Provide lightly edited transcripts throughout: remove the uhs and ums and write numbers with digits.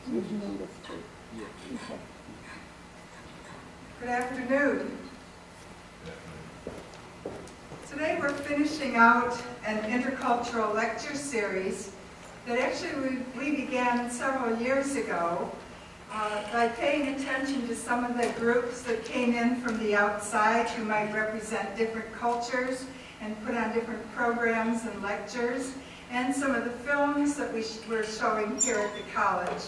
Good afternoon. Today we're finishing out an intercultural lecture series that actually we began several years ago by paying attention to some of the groups that came in from the outside who might represent different cultures and put on different programs and lectures, and some of the films that we're showing here at the college,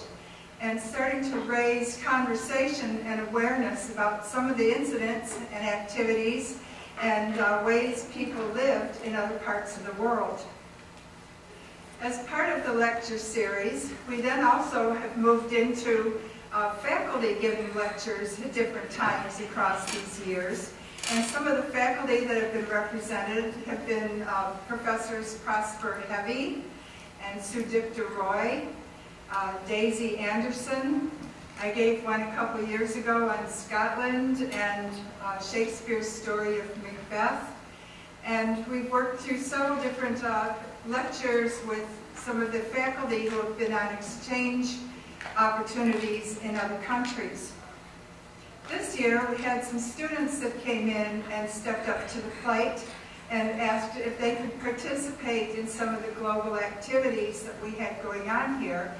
and starting to raise conversation and awareness about some of the incidents and activities and ways people lived in other parts of the world. As part of the lecture series, we then also have moved into faculty giving lectures at different times across these years. And some of the faculty that have been represented have been Professors Prosper Heavy and Sudipta Roy, Daisy Anderson. I gave one a couple years ago on Scotland and Shakespeare's story of Macbeth. And we've worked through several different lectures with some of the faculty who have been on exchange opportunities in other countries. This year we had some students that came in and stepped up to the plate and asked if they could participate in some of the global activities that we had going on here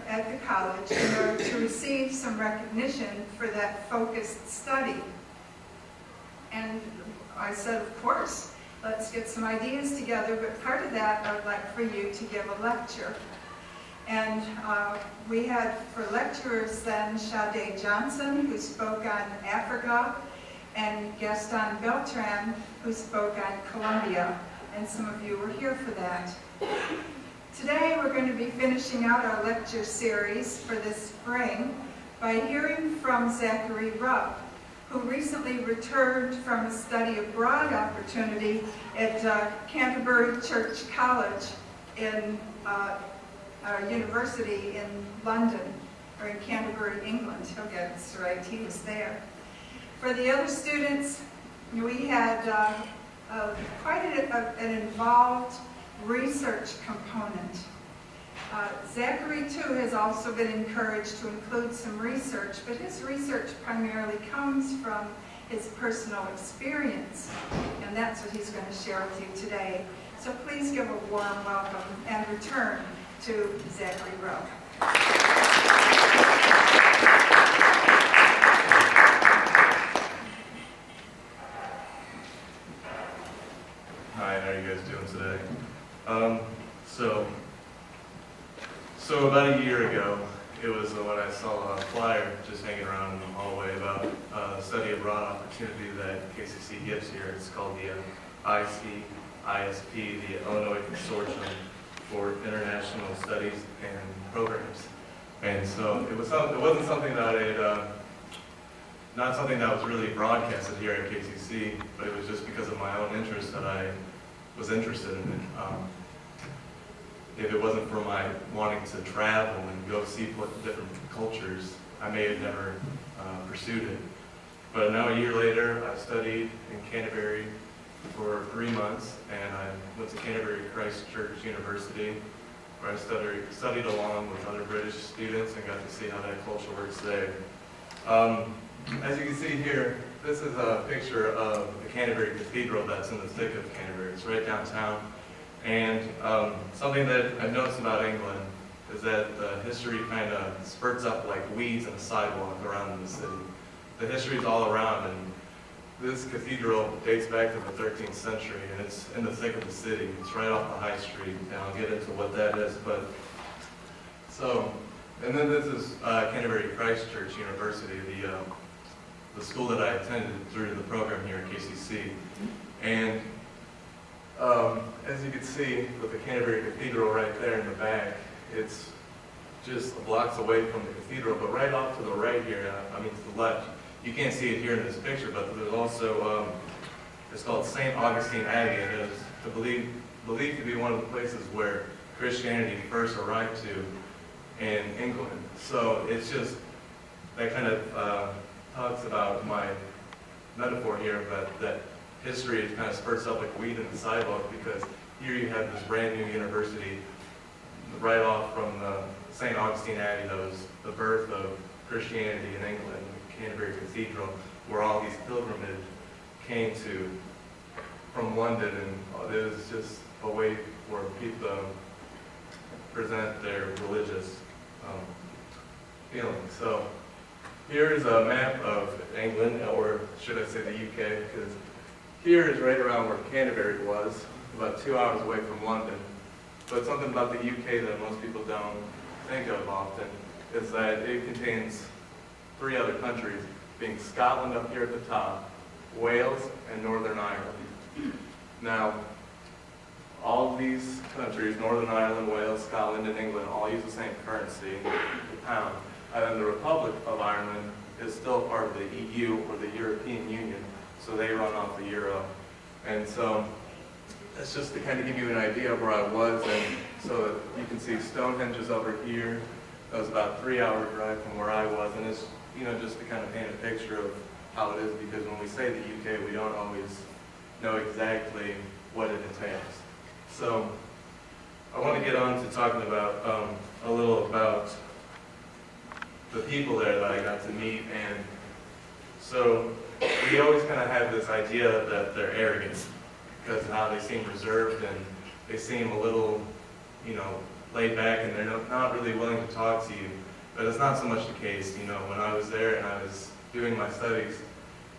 at the college in order to receive some recognition for that focused study. And I said, of course, let's get some ideas together, but part of that I would like for you to give a lecture. And we had for lecturers then Sade Johnson, who spoke on Africa, and Gaston Beltran, who spoke on Colombia, and some of you were here for that. Today we're going to be finishing out our lecture series for this spring by hearing from Zackary Rupp, who recently returned from a study abroad opportunity at Canterbury Church College in university in London, or in Canterbury, England. He'll get us right, he was there. For the other students, we had quite an involved research component. Zackary, too, has also been encouraged to include some research, but his research primarily comes from his personal experience, and that's what he's going to share with you today. So please give a warm welcome and return to Zackary Rupp. Hi, how are you guys doing today? So about a year ago, it was when I saw a flyer just hanging around in the hallway about a study abroad opportunity that KCC gives here. It's called the ISP, the Illinois Consortium for International Studies and Programs. And so it wasn't something that not something that was really broadcasted here at KCC, but it was just because of my own interest that I was interested in it. If it wasn't for my wanting to travel and go see different cultures, I may have never pursued it. But now a year later, I studied in Canterbury for 3 months, and I went to Canterbury Christ Church University, where I studied along with other British students and got to see how that culture works there. As you can see here, this is a picture of the Canterbury Cathedral that's in the thick of Canterbury. It's right downtown. And something that I've noticed about England is that the history kind of spurts up like weeds in a sidewalk around the city. The history is all around, and this cathedral dates back to the 13th century, and it's in the thick of the city. It's right off the high street, and I'll get into what that is. And then this is Canterbury Christ Church University, the school that I attended through the program here at KCC. And as you can see with the Canterbury Cathedral right there in the back, it's just blocks away from the cathedral, but right off to the right here, to the left, you can't see it here in this picture, but there's also, it's called St. Augustine Abbey, and it is believed to be one of the places where Christianity first arrived to in England. So it's just, that kind of talks about my metaphor here, but that history kind of spurts up like weed in the sidewalk, because here you have this brand new university right off from the St. Augustine Abbey, that was the birth of Christianity in England, Canterbury Cathedral, where all these pilgrimages came to from London, and it was just a way for people to present their religious feelings. So here is a map of England, or should I say the UK, because here is right around where Canterbury was, about 2 hours away from London. But something about the UK that most people don't think of often is that it contains 3 other countries, being Scotland up here at the top, Wales, and Northern Ireland. Now, all of these countries, Northern Ireland, Wales, Scotland, and England, all use the same currency, the pound. And then the Republic of Ireland is still part of the EU, or the European Union, so they run off the euro. And so that's just to kind of give you an idea of where I was. And so you can see Stonehenge is over here. That was about a 3-hour drive from where I was. And it's, you know, just to kind of paint a picture of how it is, because when we say the UK, we don't always know exactly what it entails. So I want to get on to talking about a little about the people there that I got to meet. And so we always kind of have this idea that they're arrogant because of how they seem reserved and they seem a little, you know, laid back, and they're not really willing to talk to you. But it's not so much the case. You know, when I was there and I was doing my studies,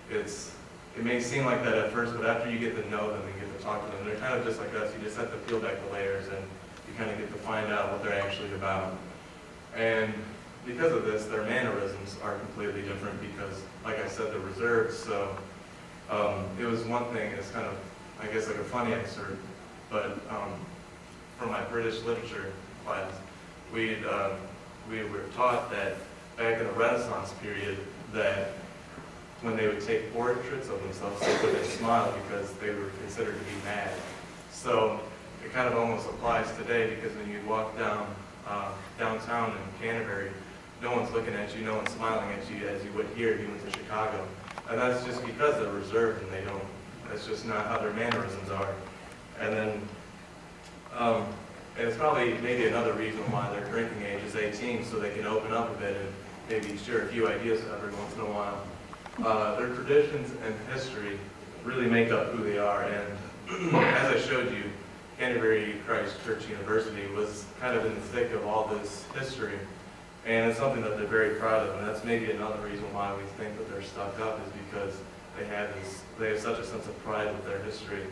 it may seem like that at first, but after you get to know them and get to talk to them, they're kind of just like us. You just have to peel back the layers and you kind of get to find out what they're actually about. And because of this, their mannerisms are completely different because, like I said, they're reserved. So it was one thing, it's kind of, I guess, like a funny excerpt, but from my British literature class, we were taught that back in the Renaissance period, that when they would take portraits of themselves, they wouldn't smile because they were considered to be mad. So it kind of almost applies today, because when you walk downtown in Canterbury, no one's looking at you, no one's smiling at you as you would here if you went to Chicago. And that's just because they're reserved and that's just not how their mannerisms are. And then, and it's probably maybe another reason why their drinking age is 18, so they can open up a bit and maybe share a few ideas every once in a while. Their traditions and history really make up who they are. And as I showed you, Canterbury Christ Church University was kind of in the thick of all this history. And it's something that they're very proud of, and that's maybe another reason why we think that they're stuck up, is because they have such a sense of pride with their history.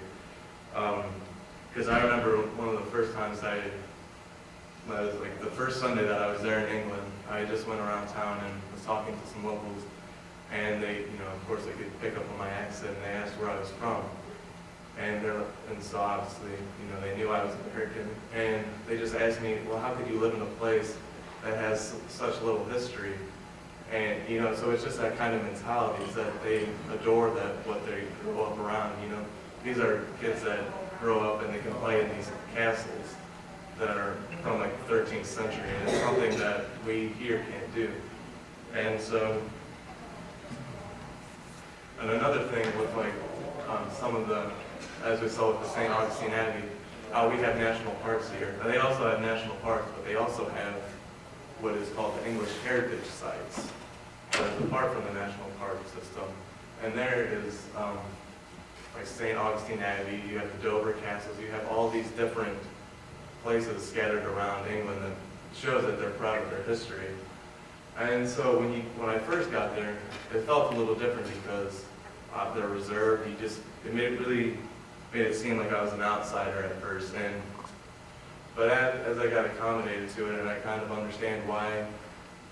Because I remember one of the first times the first Sunday that I was there in England, I just went around town and was talking to some locals, and they, you know, of course they could pick up on my accent, and they asked where I was from. And so obviously, you know, they knew I was American, and they just asked me, well, how could you live in a place that has such little history? And, you know, so it's just that kind of mentality, is that they adore what they grow up around, you know. These are kids that grow up and they can play in these castles that are from like the 13th century, and it's something that we here can't do. And so, and another thing with like some of the, as we saw with the St. Augustine Abbey, we have national parks here. And they also have national parks, but they also have what is called the English heritage sites, that is apart from the national park system. And there is like St. Augustine Abbey, you have the Dover castles, you have all these different places scattered around England that shows that they're proud of their history. And so when I first got there, it felt a little different because they're reserved. It made it seem like I was an outsider at first. But as I got accommodated to it, and I kind of understand why,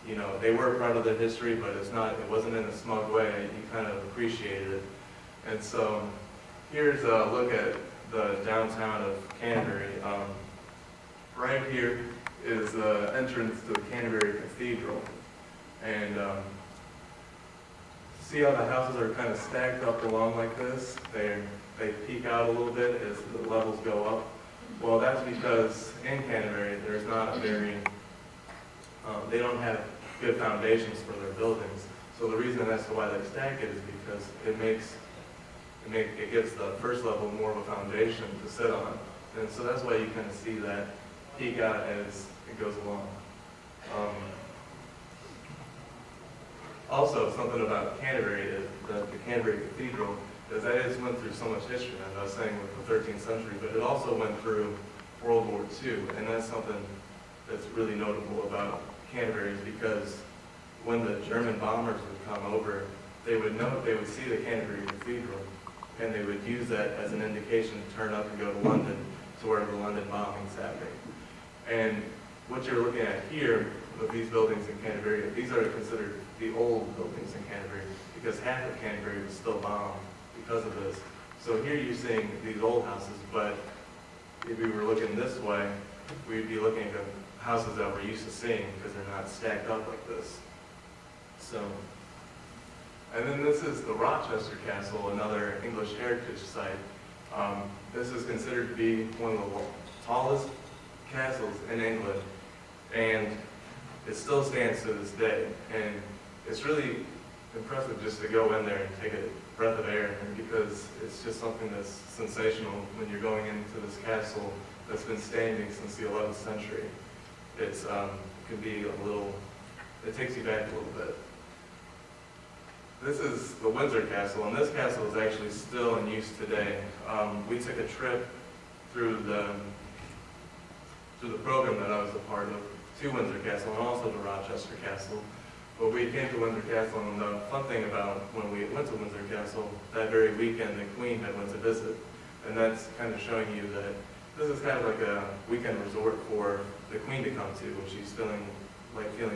you know, they were proud of their history, but it wasn't in a smug way. You kind of appreciated it. And so here's a look at the downtown of Canterbury. Right here is the entrance to the Canterbury Cathedral. And see how the houses are kind of stacked up along like this? They peek out a little bit as the levels go up. Well, that's because in Canterbury, there's not a they don't have good foundations for their buildings. So the reason as to why they stack it is because it gives the first level more of a foundation to sit on. And so that's why you kind of see that geek out as it goes along. Also, something about Canterbury is that the Canterbury Cathedral is that it went through so much history, as I was saying, with the 13th century, but it also went through World War II, and that's something that's really notable about Canterbury, is because when the German bombers would come over, they would see the Canterbury Cathedral, and they would use that as an indication to turn up and go to London, to where the London bombing's happening. And what you're looking at here with these buildings in Canterbury, these are considered the old buildings in Canterbury, because half of Canterbury was still bombed because of this. So here you're seeing these old houses, but if we were looking this way, we'd be looking at houses that we're used to seeing because they're not stacked up like this. So, and then this is the Rochester Castle, another English heritage site. This is considered to be one of the tallest castles in England, and it still stands to this day. And it's really impressive just to go in there and take a breath of air, because it's just something that's sensational when you're going into this castle that's been standing since the 11th century. It's can be a little, it takes you back a little bit. This is the Windsor Castle, and this castle is actually still in use today. We took a trip through the program that I was a part of to Windsor Castle and also to Rochester Castle. But we came to Windsor Castle, and the fun thing about when we went to Windsor Castle, that very weekend the Queen had went to visit. And that's kind of showing you that this is kind of like a weekend resort for the Queen to come to when she's feeling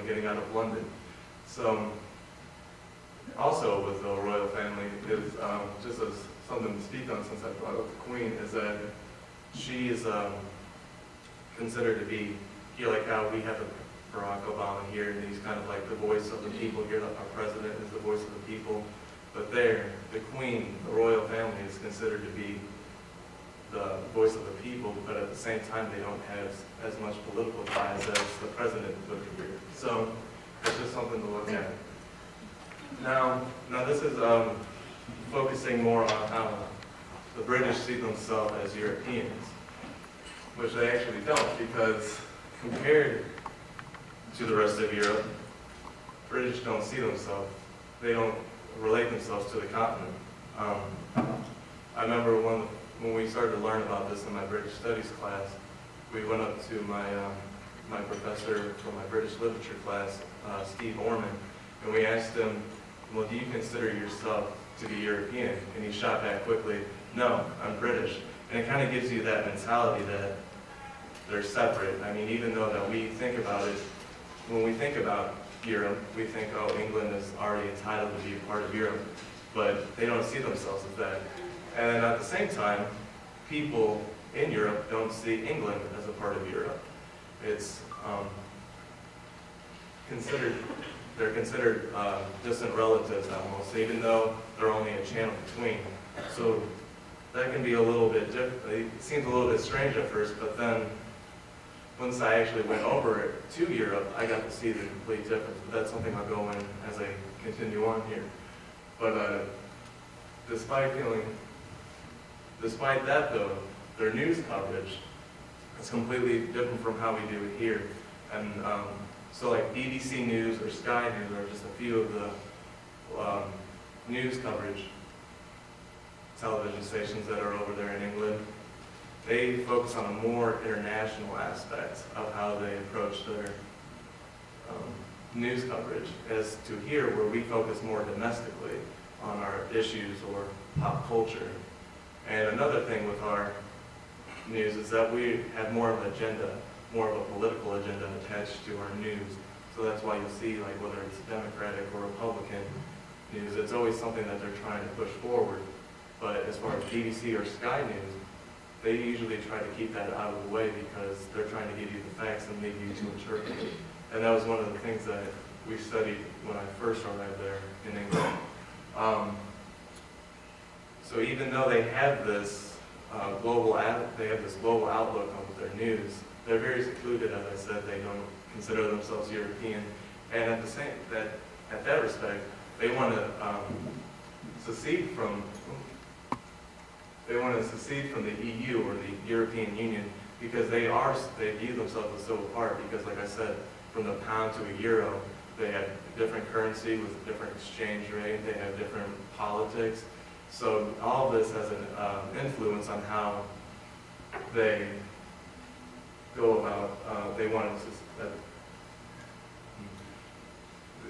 getting out of London. So also with the royal family is just as something to speak on, since I brought up the Queen, is that she is considered to be, like how we have Barack Obama here, and he's kind of like the voice of the people here. Our president is the voice of the people. But there, the Queen, the royal family, is considered to be the voice of the people, but at the same time they don't have as much political ties as the president would here. So it's just something to look at. Now this is focusing more on how the British see themselves as Europeans, which they actually don't, because compared to the rest of Europe, British don't see themselves, they don't relate themselves to the continent. I remember when we started to learn about this in my British Studies class, we went up to my professor from my British Literature class, Steve Orman, and we asked him, well, do you consider yourself to be European? And he shot back quickly, no, I'm British. And it kind of gives you that mentality that they're separate. I mean, even though that we think about it, when we think about Europe, we think, oh, England is already entitled to be a part of Europe, but they don't see themselves as that. And then at the same time, people in Europe don't see England as a part of Europe. It's they're considered distant relatives almost, even though they're only a channel between. So that can be a little bit different. It seems a little bit strange at first, but then once I actually went over to Europe, I got to see the complete difference. But that's something I'll go in as I continue on here. But despite that though, their news coverage is completely different from how we do it here. And so like BBC News or Sky News are just a few of the news coverage television stations that are over there in England. They focus on a more international aspect of how they approach their news coverage, as to here where we focus more domestically on our issues or pop culture. And another thing with our news is that we have more of an agenda, more of a political agenda attached to our news. So that's why you'll see, like, whether it's Democratic or Republican news, it's always something that they're trying to push forward. But as far as BBC or Sky News, they usually try to keep that out of the way because they're trying to give you the facts and leave you to interpret it. And that was one of the things that we studied when I first arrived there in England. So even though they have this global outlook on their news, they're very secluded. As I said, they don't consider themselves European, and at that respect, they want to secede from the EU or the European Union, because they view themselves as so apart, because like I said, from the pound to a euro, they have different currency with a different exchange rate, they have different politics. So all of this has an influence on how they go about, they want to,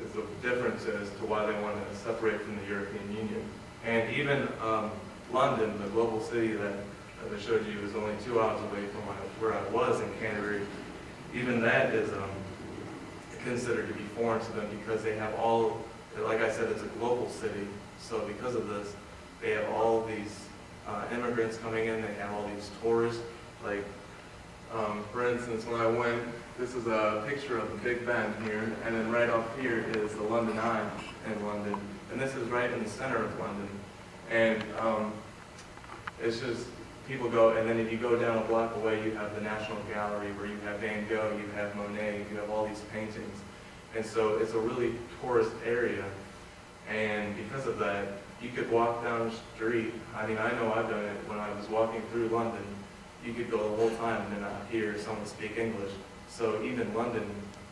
is a difference as to why they want to separate from the European Union. And even London, the global city that I showed you, is only 2 hours away from where I was in Canterbury. Even that is considered to be foreign to them, because they have all, like I said, it's a global city. So because of this, they have all these immigrants coming in, they have all these tourists. Like, for instance, when I went, this is a picture of the Big Ben here, and then right up here is the London Eye in London. And this is right in the center of London. And it's just, people go, and then if you go down a block away, you have the National Gallery, where you have Van Gogh, you have Monet, you have all these paintings. And so it's a really tourist area. And because of that, you could walk down the street. I mean, I know I've done it when I was walking through London. You could go the whole time and then not hear someone speak English. So even London,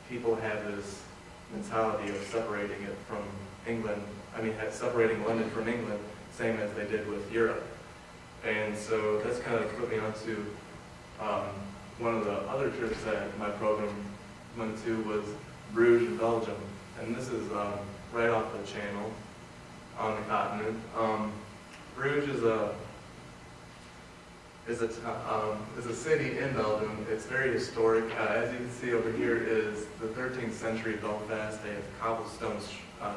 people have this mentality of separating it from England. I mean, separating London from England, same as they did with Europe. And so that's kind of put me onto one of the other trips that my program went to was Bruges in Belgium. And this is right off the channel on the continent. Bruges is a city in Belgium. It's very historic. As you can see over here is the 13th century Belfast. They have cobblestone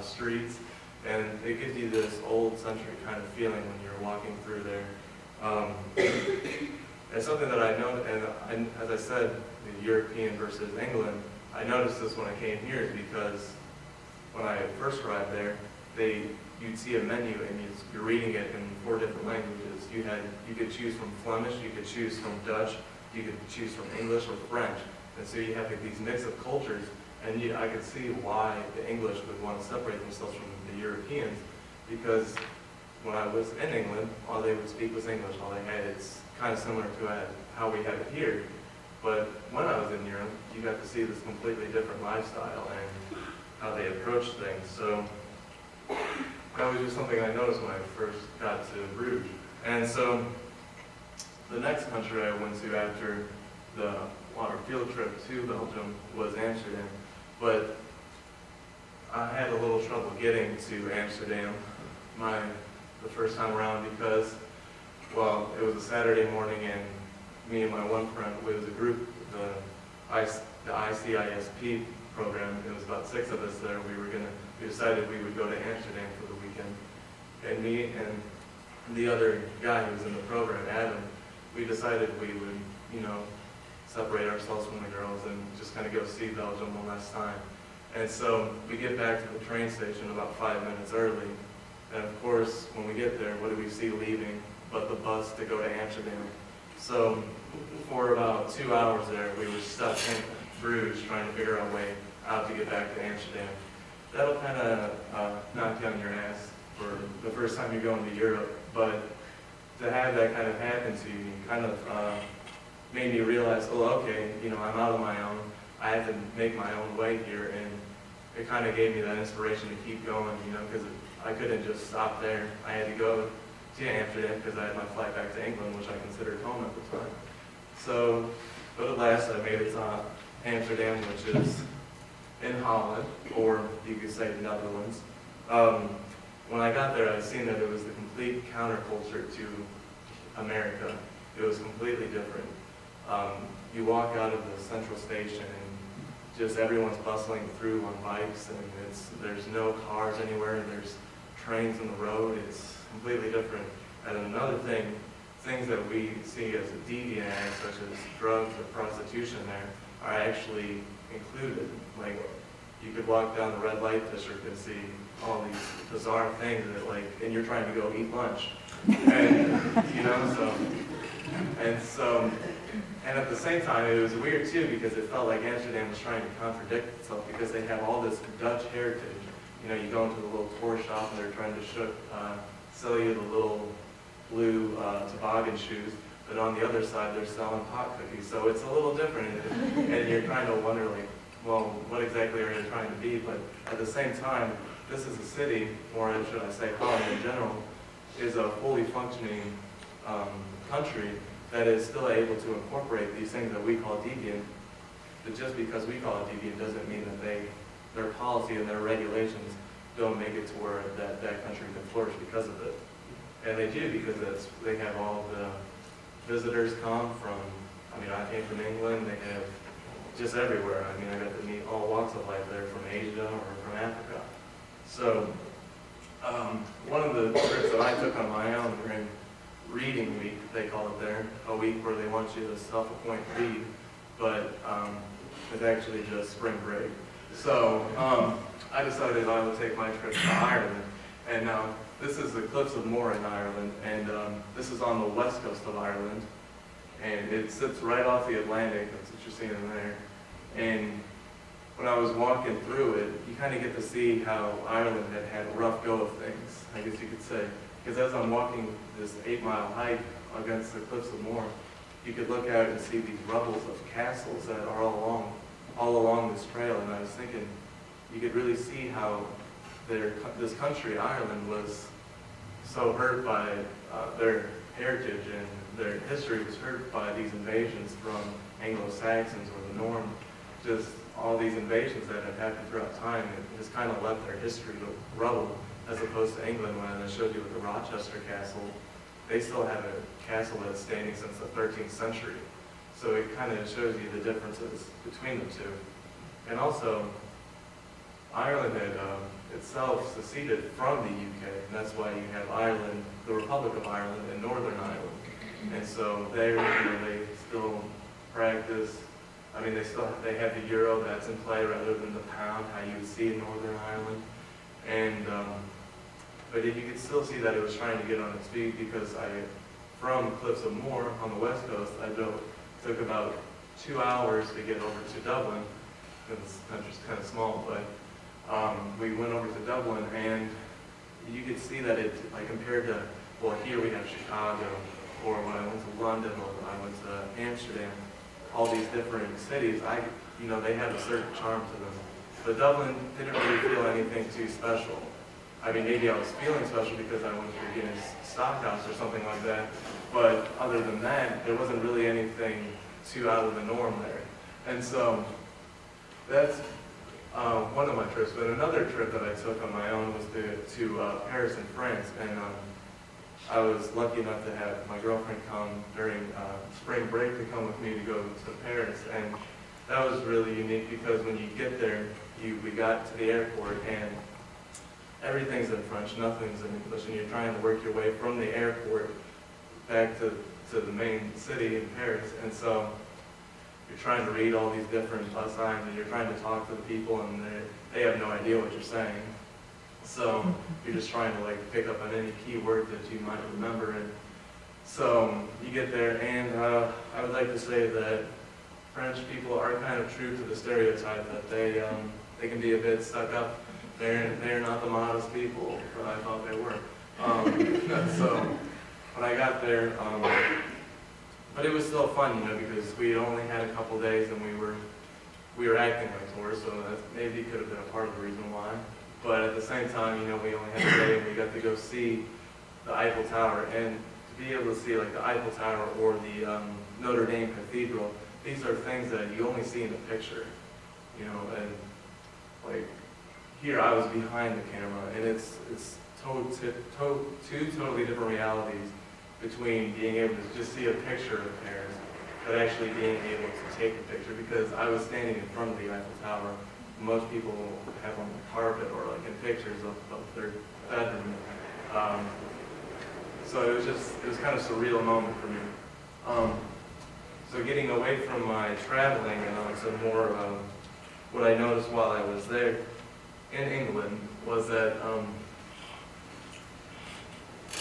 streets, and it gives you this old century kind of feeling when you're walking through there. It's something that I know, and as I said, the European versus England, I noticed this when I came here, because when I first arrived there, you'd see a menu and you're reading it in 4 different languages. You could choose from Flemish, you could choose from Dutch, you could choose from English or French. And so you have these mix of cultures, and I could see why the English would want to separate themselves from the Europeans, because when I was in England, all they would speak was English. All they had, it's kind of similar to how we have it here. But when I was in Europe, you got to see this completely different lifestyle and how they approach things. So that was just something I noticed when I first got to Bruges. And so the next country I went to after the water field trip to Belgium was Amsterdam. But I had a little trouble getting to Amsterdam the first time around, because, well, it was a Saturday morning, and me and my one friend, it was a group, the ICISP program. It was about 6 of us there. We decided we would go to Amsterdam for the weekend. And me and the other guy who was in the program, Adam, we decided we would, separate ourselves from the girls and just kind of go see Belgium one last time. And so we get back to the train station about 5 minutes early. And of course, when we get there, what do we see leaving but the bus to go to Amsterdam? So for about 2 hours there, we were stuck in Bruges trying to figure out a way out to get back to Amsterdam. That'll kind of knock you on your ass for the first time you're going to Europe. But to have that kind of happen to you, kind of made me realize, oh, okay, I'm out on my own. I have to make my own way here, and it kind of gave me that inspiration to keep going, because I couldn't just stop there. I had to go to Amsterdam because I had my flight back to England, which I considered home at the time. So, but at last I made it to Amsterdam, which is in Holland, or you could say the Netherlands. When I got there, I seen that it was the complete counterculture to America. It was completely different. You walk out of the central station and just everyone's bustling through on bikes, and there's no cars anywhere, there's trains on the road. It's completely different. And another thing, things that we see as a deviant act, such as drugs or prostitution there, are actually included. Like, you could walk down the red light district and see all these bizarre things that, and you're trying to go eat lunch. And, and at the same time, it was weird too, because it felt like Amsterdam was trying to contradict itself, because they have all this Dutch heritage. You go into the little tour shop and they're trying to sell you the little blue toboggan shoes, but on the other side they're selling pot cookies. So it's a little different, and you're kind of wonder like, well, what exactly are they trying to be? But at the same time, this is a city, or should I say Holland in general, is a fully functioning country that is still able to incorporate these things that we call deviant. But just because we call it deviant doesn't mean that their policy and their regulations don't make it to where that country can flourish because of it. And they do, because they have all the visitors come from, I mean, I came from England, they have just everywhere. I mean, I got to meet all walks of life there, from Asia or from Africa. So, one of the trips that I took on my own during reading week, they call it there, a week where they want you to self-appoint read, but it's actually just spring break. So, I decided I would take my trip to Ireland, and now this is the Cliffs of Moher in Ireland, and this is on the west coast of Ireland, and it sits right off the Atlantic. That's what you're seeing in there. And when I was walking through it, you kind of get to see how Ireland had a rough go of things, I guess you could say. Because as I'm walking this 8-mile hike against the Cliffs of Moher, you could look out and see these rubbles of castles that are all along this trail. And I was thinking, you could really see how this country, Ireland, was so hurt by their heritage, and their history was hurt by these invasions from Anglo-Saxons or the Norm. Just all these invasions that have happened throughout time, it has kind of left their history to rubble, as opposed to England. When I showed you with the Rochester Castle, they still have a castle that's standing since the 13th century. So it kind of shows you the differences between the two. And also, Ireland had itself seceded from the UK, and that's why you have Ireland, the Republic of Ireland, and Northern Ireland. And so they still practice. I mean, they have the euro that's in play rather than the pound, how you would see in Northern Ireland. And but you could still see that it was trying to get on its feet, because from Cliffs of Moher on the west coast, took about 2 hours to get over to Dublin. This country's kind of small, but we went over to Dublin, and you could see that it, like, compared to, well, here we have Chicago, or when I went to London, or when I went to Amsterdam, all these different cities, they have a certain charm to them. But Dublin didn't really feel anything too special. I mean, maybe I was feeling special because I went to the Guinness Stockhouse or something like that, but other than that, there wasn't really anything too out of the norm there. And so, that's one of my trips. But another trip that I took on my own was to Paris in France, and I was lucky enough to have my girlfriend come during spring break to come with me to go to Paris. And that was really unique, because when you get there, we got to the airport, and everything's in French, nothing's in English, and you're trying to work your way from the airport back to the main city in Paris. And so you're trying to read all these different signs, and you're trying to talk to the people, and they have no idea what you're saying. So you're just trying to pick up on any key word that you might remember. And so you get there, and I would like to say that French people are kind of true to the stereotype that they can be a bit stuck up. They're not the modest people that I thought they were. So when I got there, but it was still fun, because we only had a couple days, and we were acting like tourists, so that maybe could have been a part of the reason why. But at the same time, we only had a day, and we got to go see the Eiffel Tower. And to be able to see the Eiffel Tower or the Notre Dame Cathedral, these are things that you only see in the picture, and here I was behind the camera, and it's two totally different realities between being able to just see a picture of Paris, but actually being able to take a picture, because I was standing in front of the Eiffel Tower. Most people have on the carpet or in pictures of their bedroom. So it was kind of a surreal moment for me. So getting away from my traveling and on some more what I noticed while I was there in England was that a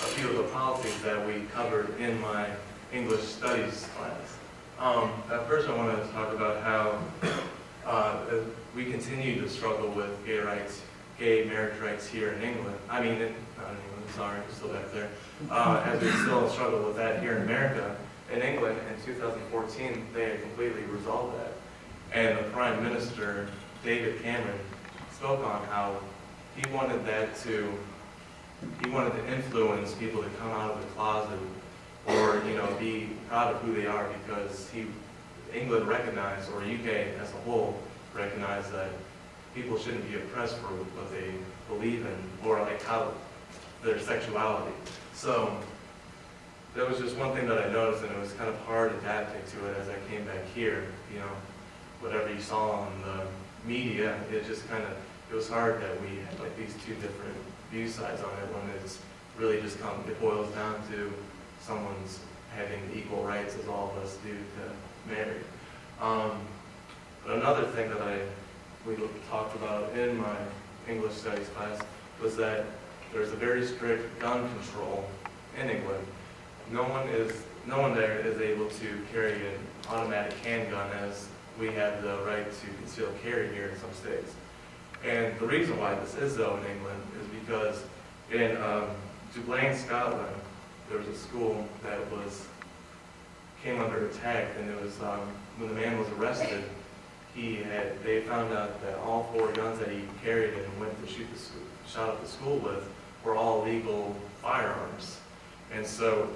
few of the policies that we covered in my English studies class. At first I wanted to talk about how we continue to struggle with gay marriage rights here in England. I mean, not in England, sorry, I'm still back there. As we still struggle with that here in America. in England in 2014, they had completely resolved that. And the Prime Minister, David Cameron, spoke on how he wanted to influence people to come out of the closet or, be proud of who they are, because England recognized, or UK as a whole, recognized that people shouldn't be oppressed for what they believe in, or like how their sexuality. So there was just one thing that I noticed, and it was kind of hard adapting to it as I came back here. Whatever you saw on the media, it was hard that we had like these two different view sides on it, when it's really just it boils down to someone's having equal rights as all of us do to marry. But another thing that we talked about in my English studies class was that there's a very strict gun control in England. No one there is able to carry an automatic handgun as we have the right to concealed carry here in some states. And the reason why this is though in England is because in Dublin, Scotland, there was a school that came under attack, and it was when the man was arrested, they found out that all 4 guns that he carried and went to shot up the school with were all legal firearms. And so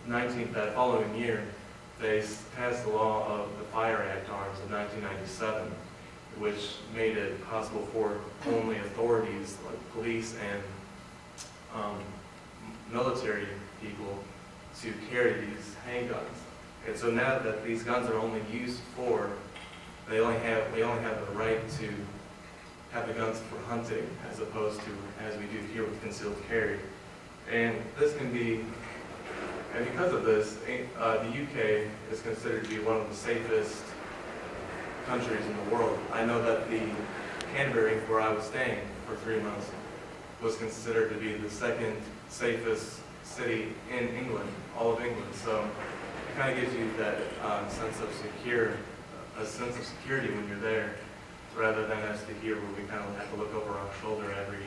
that following year, they passed the law of the Fire Act Arms of 1997, which made it possible for only authorities like police and military people to carry these handguns. And so now that these guns are only used we only have the right to have the guns for hunting, as opposed to as we do here with concealed carry. And because of this, the UK is considered to be one of the safest countries in the world. I know that the Canterbury, where I was staying for 3 months, was considered to be the second safest city in England, all of England. So it kind of gives you that sense of security when you're there, rather than us to here where we kind of have to look over our shoulder every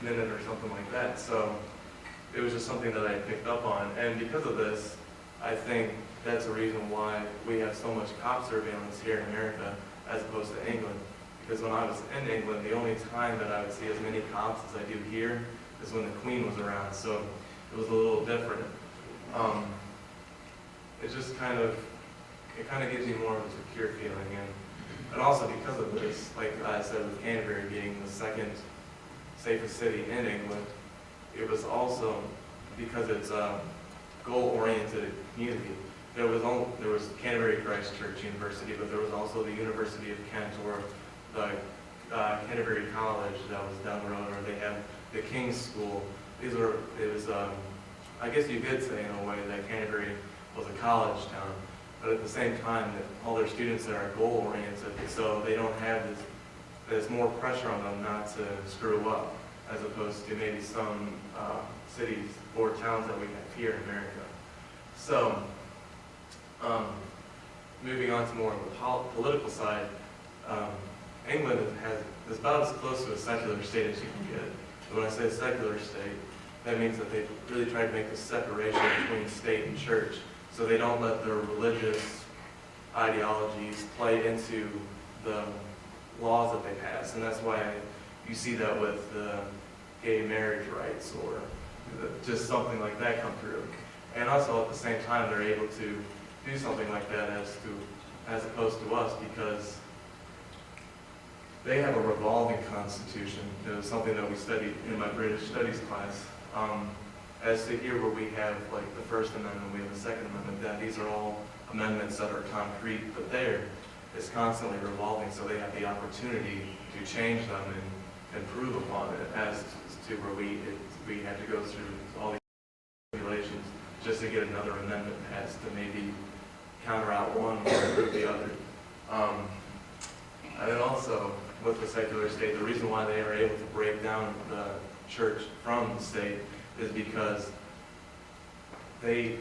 minute or something like that. So it was just something that I picked up on, and because of this, I think that's a reason why we have so much cop surveillance here in America as opposed to England. Because when I was in England, the only time that I would see as many cops as I do here is when the Queen was around, so it was a little different. It kind of gives you more of a secure feeling, and also because of this, like I said, with Canterbury being the second safest city in England, it was also because it's a goal-oriented community. There was Canterbury Christ Church University, but there was also the University of Kent, or the Canterbury College that was down the road, or they have the King's School. I guess you could say in a way that Canterbury was a college town, but at the same time, that all their students there are goal-oriented, so they don't have there's more pressure on them not to screw up, as opposed to maybe some cities or towns that we have here in America. So, moving on to more of the political side, England is about as close to a secular state as you can get. So when I say secular state, that means that they really try to make the separation between state and church, so they don't let their religious ideologies play into the laws that they pass. And that's why you see that with the gay marriage rights, or just something like that come through. And also at the same time, they're able to do something like that as opposed to us, because they have a revolving constitution. It was something that we studied in my British studies class. As to here where we have like the First Amendment, we have the Second Amendment, that these are all amendments that are concrete, but there it's constantly revolving, so they have the opportunity to change them and improve upon it, as to where we had to go through all these regulations just to get another amendment passed to maybe counter out one or improve the other. And then also with the secular state, the reason why they are able to break down the church from the state is because the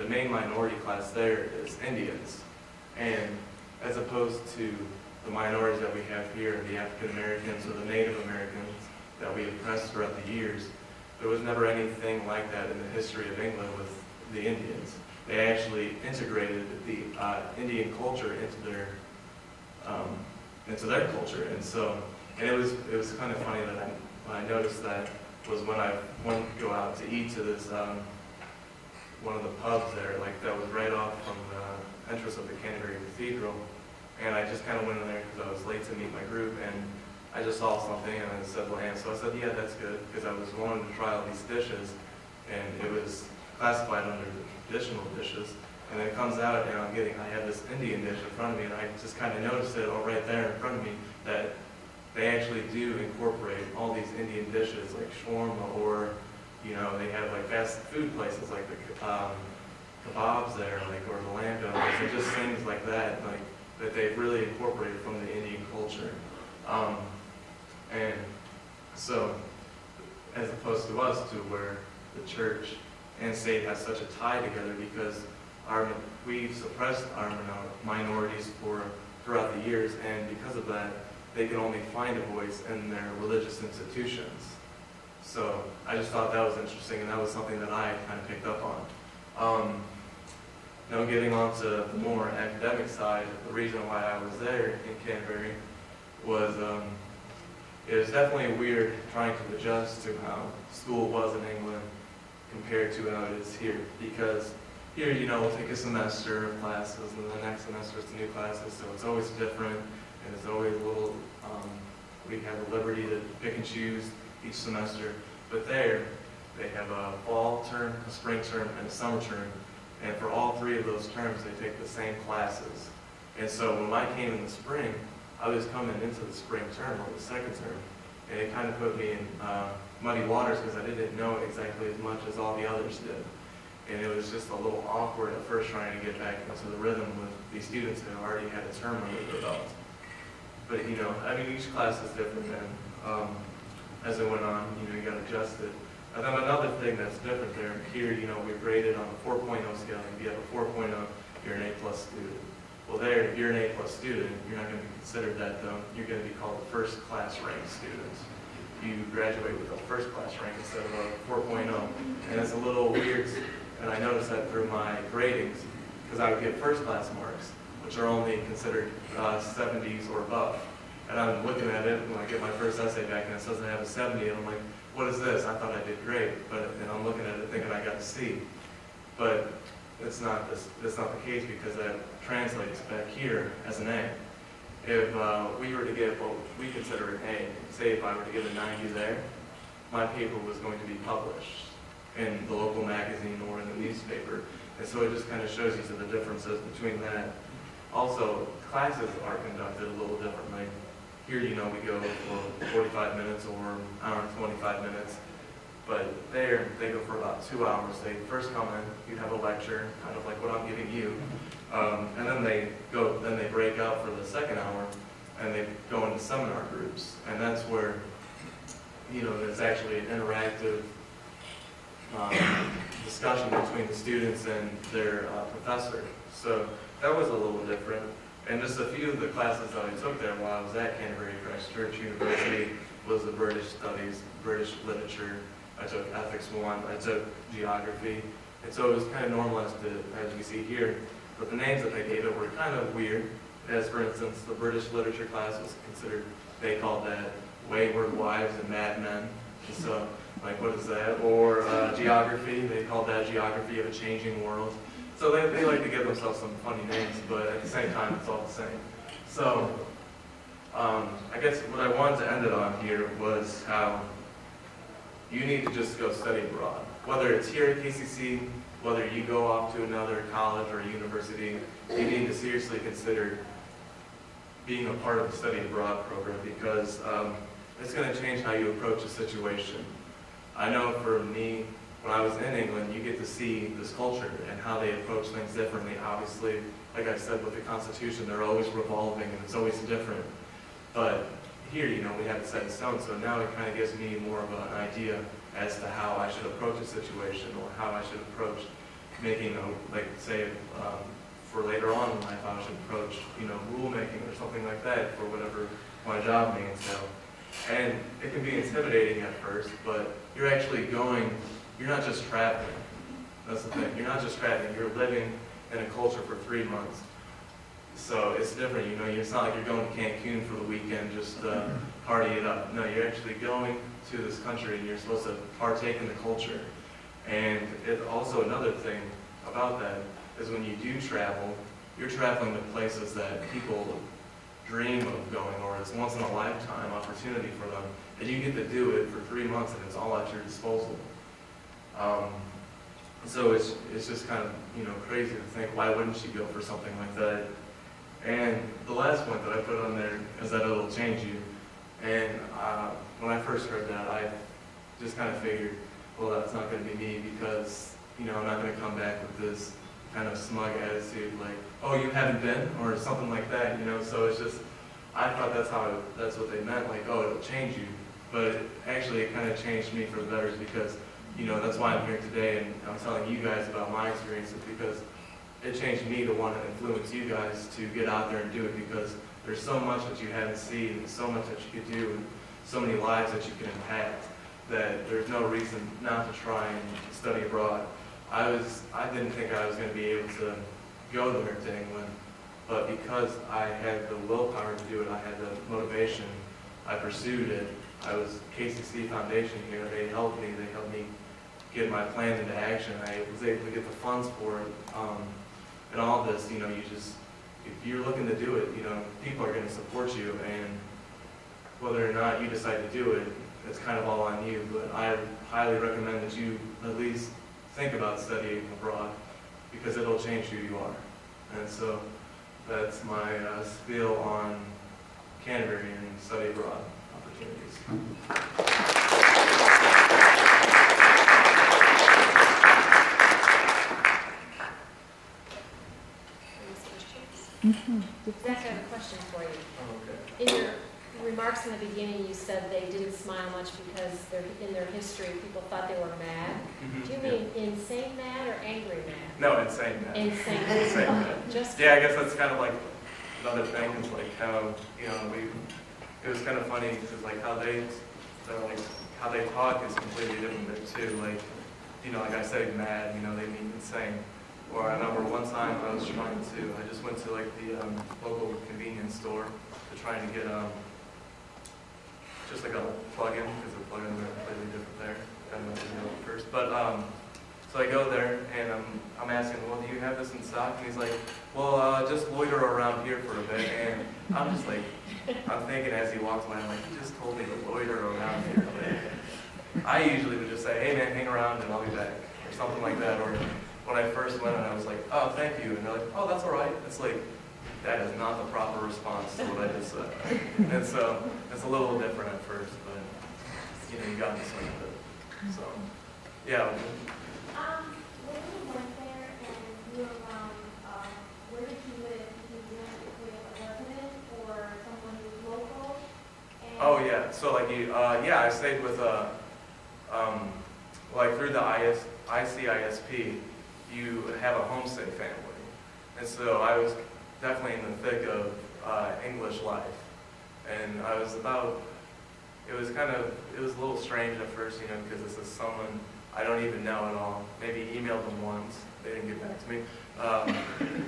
main minority class there is Indians, and as opposed to the minorities that we have here, the African Americans or the Native Americans that we oppressed throughout the years, there was never anything like that in the history of England with the Indians. They actually integrated the Indian culture into their culture, and it was kind of funny that I noticed that was when I went to go out to eat to this one of the pubs there, like that was right off from the entrance of the Canterbury Cathedral, and I just kind of went in there because I was late to meet my group, and I just saw something and it said lamb, so I said, yeah, that's good, because I was wanting to try all these dishes, and it was classified under the traditional dishes, and then it comes out and I have this Indian dish in front of me, and I just kind of noticed it all right there in front of me that they actually do incorporate all these Indian dishes like shawarma, or they have like fast food places like the kebabs there, like, or the lamb donuts, and just things like that, like that they've really incorporated from the Indian culture. And so, as opposed to us, to where the church and state has such a tie together, because we've suppressed our minorities throughout the years, and because of that, they can only find a voice in their religious institutions. So I just thought that was interesting, and that was something that I kind of picked up on. Now getting on to the more academic side, the reason why I was there in Canterbury was it was definitely weird trying to adjust to how school was in England compared to how it is here, because here, we'll take a semester of classes, and the next semester it's new classes, so it's always different, and it's always a little, we have the liberty to pick and choose each semester. But there, they have a fall term, a spring term, and a summer term, and for all three of those terms, they take the same classes. And so when I came in the spring, I was coming into the spring term, or the second term, and it kind of put me in muddy waters, because I didn't know exactly as much as all the others did. And it was just a little awkward at first trying to get back into the rhythm with these students who already had a term under their belt. But each class is different, and as it went on, you got adjusted. And then another thing that's different here, we're graded on a 4.0 scale. If you have a 4.0, you're an A+ student. Well, there, if you're an A+ student, you're not going to be considered that, though. You're going to be called a first class ranked student. You graduate with a first class rank instead of a 4.0. And it's a little weird, and I noticed that through my gradings, because I would get first class marks, which are only considered 70s or above. And I'm looking at it when I get my first essay back, and it says I have a 70, and I'm like, what is this? I thought I did great, and I'm looking at it thinking I got a C. But that's not the case, because that translates back here as an A. If we were to get what we consider an A, say if I were to get a 90 there, my paper was going to be published in the local magazine or in the newspaper. And so it just kind of shows you the differences between that. Also, classes are conducted a little differently. Here, we go for 45 minutes or an hour and 25 minutes. But there, they go for about 2 hours. They first come in, you have a lecture, kind of like what I'm giving you. And then they break out for the second hour, and they go into seminar groups. And that's where, there's actually an interactive discussion between the students and their professor. So that was a little different. And just a few of the classes that I took there while I was at Canterbury Christ Church University was the British Studies, British Literature. I took Ethics 1, I took Geography. And so it was kind of normalized as we see here. But the names that they gave it were kind of weird. As for instance, the British Literature class was considered, they called that Wayward Wives and Mad Men. And so, like, what is that? Or Geography, they called that Geography of a Changing World. So they like to give themselves some funny names, but at the same time, it's all the same. So, I guess what I wanted to end it on here was how you need to just go study abroad. Whether it's here at KCC, whether you go off to another college or university, you need to seriously consider being a part of the study abroad program, because it's going to change how you approach a situation. I know for me, when I was in England, you get to see this culture and how they approach things differently. Obviously, like I said, with the Constitution, they're always revolving and it's always different. But here, we have it set in stone, so now it kind of gives me more of an idea as to how I should approach a situation, or how I should approach making, for later on in life, how I should approach, rulemaking or something like that for whatever my job may entail. And it can be intimidating at first, but you're actually going, you're not just traveling. That's the thing. You're not just traveling, you're living in a culture for 3 months. So it's different, you know, it's not like you're going to Cancun for the weekend just to party it up. No, you're actually going to this country and you're supposed to partake in the culture. And also another thing about that is when you do travel, you're traveling to places that people dream of going, or it's once in a lifetime opportunity for them. And you get to do it for 3 months and it's all at your disposal. So it's just kind of, you know, crazy to think, why wouldn't you go for something like that? And the last point that I put on there is that it'll change you. And when I first heard that, I just kind of figured, well, that's not going to be me, because, you know, I'm not going to come back with this kind of smug attitude like, oh, you haven't been, or something like that, you know. So it's just, I thought that's what they meant, like, oh, it'll change you. But actually, it kind of changed me for the better, because, you know, that's why I'm here today, and I'm telling you guys about my experiences, because it changed me to want to influence you guys to get out there and do it, because there's so much that you haven't seen, and so much that you could do, and so many lives that you can impact, that there's no reason not to try and study abroad. I didn't think I was going to be able to go there to England, but because I had the willpower to do it, I had the motivation, I pursued it. I was KCC Foundation here, they helped me get my plan into action. I was able to get the funds for it. And all this, you know, if you're looking to do it, you know, people are going to support you, and whether or not you decide to do it, it's kind of all on you. But I highly recommend that you at least think about studying abroad, because it'll change who you are. And so that's my spiel on Canterbury and study abroad opportunities. Zach, I have a question for you. Oh, okay. In your remarks in the beginning, you said they didn't smile much because in their history, people thought they were mad. Do you mean insane mad or angry mad? No, insane mad. Insane mad. Insane mad. Just yeah, I guess that's kind of like another thing, is like how, you know, it was kind of funny, because like how they talk is completely different there too. Like, you know, like I say mad, you know, they mean insane. Or I remember one time I just went to like the local convenience store to try and get just like a plug-in, because the plug-ins are completely different there. I didn't know at first. But so I go there and I'm asking, well, do you have this in stock? And he's like, well, just loiter around here for a bit. And I'm just like, I'm thinking as he walks by, I'm like, he just told me to loiter around here. But I usually would just say, hey man, hang around and I'll be back, or something like that. Or when I first went, and I was like, oh, thank you. And they're like, oh, that's all right. It's like, that is not the proper response to what I just said. And so it's a little different at first, but, you know, you got to swing with it. So, yeah. When you went there and you were around, where did you live? Did you live with a resident or someone who's local? And Oh, yeah. So, like, yeah, I stayed with, like, through the ICISP, you have a homestay family. And so I was definitely in the thick of English life. And I was it was a little strange at first, you know, because this is someone I don't even know at all. Maybe emailed them once, they didn't get back to me.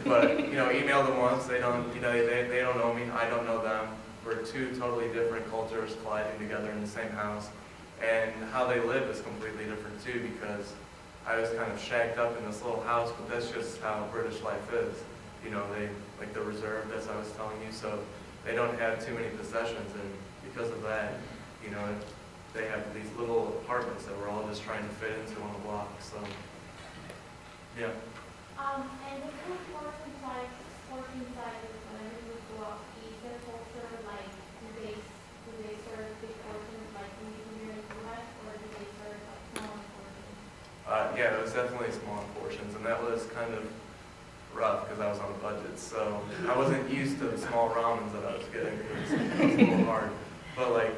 But, you know, emailed them once, they don't, you know, they don't know me, I don't know them. We're two totally different cultures colliding together in the same house. And how they live is completely different too, because I was kind of shacked up in this little house, but that's just how British life is. You know, they, like, they're reserved, as I was telling you, so they don't have too many possessions, and because of that, you know, they have these little apartments that we're all just trying to fit into on the block, so, yeah. and the food portion side is whenever you go out to eat, their culture, like, do they serve big portions like we do here in the US, or do they serve like smaller portions? Yeah, it was definitely small portions, and that was kind of rough because I was on a budget, so I wasn't used to the small ramens that I was getting. It was a little hard, but like,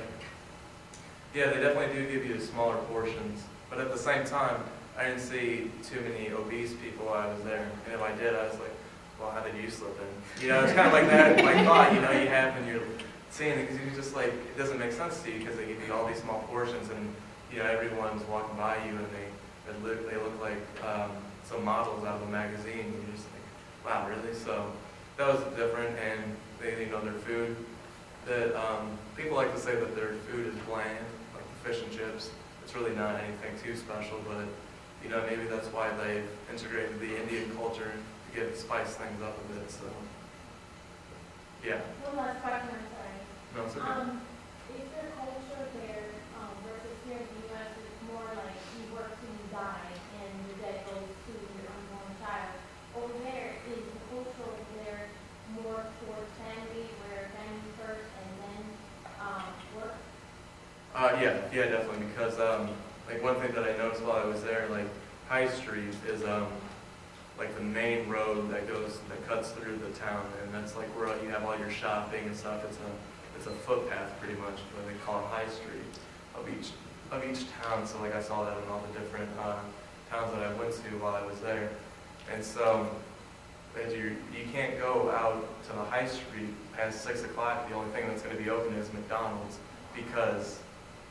yeah, they definitely do give you smaller portions, but at the same time, I didn't see too many obese people while I was there, and if I did, I was like, well, how did you slip in? You know, it's kind of like that, like thought, you know, you have when you're seeing it, because you just like, it doesn't make sense to you because they give you all these small portions, and you know, everyone's walking by you, and they look like some models out of a magazine. And you're just like, wow, really? So that was different, and they, their food. That people like to say that their food is bland, like the fish and chips. It's really not anything too special, but maybe that's why they've integrated the Indian culture to spice things up a bit. So yeah. One last question, I'm sorry. No, it's okay. Is there culture there versus here in the U.S. it's more like you work till you die and your debt goes to your unborn child? Over there, is the culture over there more towards family, where family first and then work? Yeah, definitely. Because like one thing that I noticed while I was there, like High Street is like the main road that cuts through the town, and that's like where you have all your shopping and stuff. It's a footpath pretty much, what they call it High Street of each town. So like I saw that in all the different towns that I went to while I was there, and so as you can't go out to the High Street past 6 o'clock. The only thing that's going to be open is McDonald's, because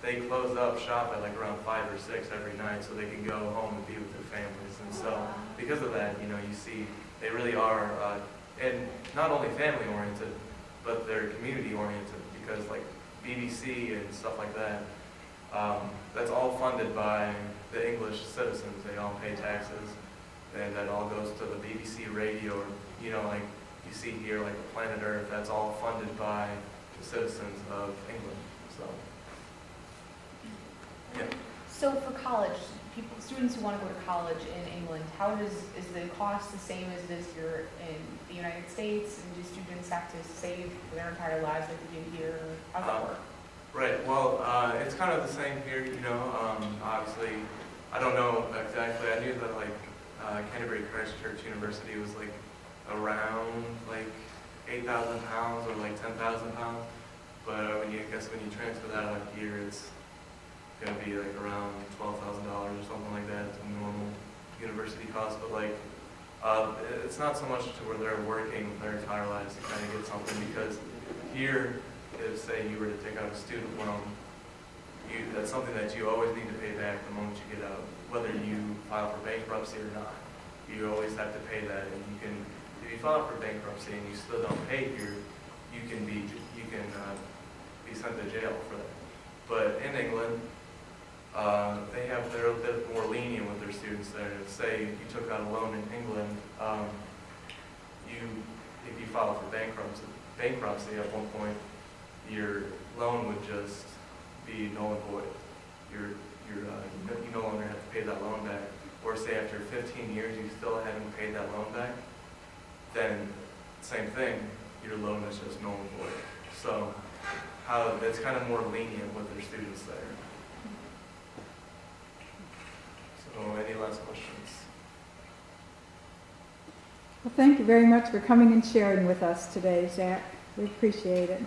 they close up shop at like around 5 or 6 every night, so they can go home and be with their families. And so because of that, you see they really are, and not only family oriented, but they're community oriented, because like BBC and stuff like that, that's all funded by the English citizens. They all pay taxes, and that all goes to the BBC radio, or like you see here, like the Planet Earth. That's all funded by the citizens of England. So yeah. So for college, students who want to go to college in England, is the cost the same as it is here in the United States? And do students have to save their entire lives like they do here? How does that work? Right. Well, it's kind of the same here. Obviously, I don't know exactly. I knew that like Canterbury Christchurch University was like around like 8,000 pounds or like 10,000 pounds. But when you transfer that out here, it's going to be like around $12,000 or something like that. It's a normal university cost. But like, it's not so much to where they're working their entire lives to kind of get something, because here, if say you were to take out a student loan, that's something that you always need to pay back the moment you get out, whether you file for bankruptcy or not. You always have to pay that, and if you file for bankruptcy and you still don't pay here, you can be sent to jail for that. But in England, they're a bit more lenient with their students there. Say you took out a loan in England, if you file for bankruptcy at one point, your loan would just be null and void. You no longer have to pay that loan back. Or say after 15 years you still haven't paid that loan back, then same thing, your loan is just null and void. So it's kind of more lenient with their students there. So any last questions? Well, thank you very much for coming and sharing with us today, Zach. We appreciate it.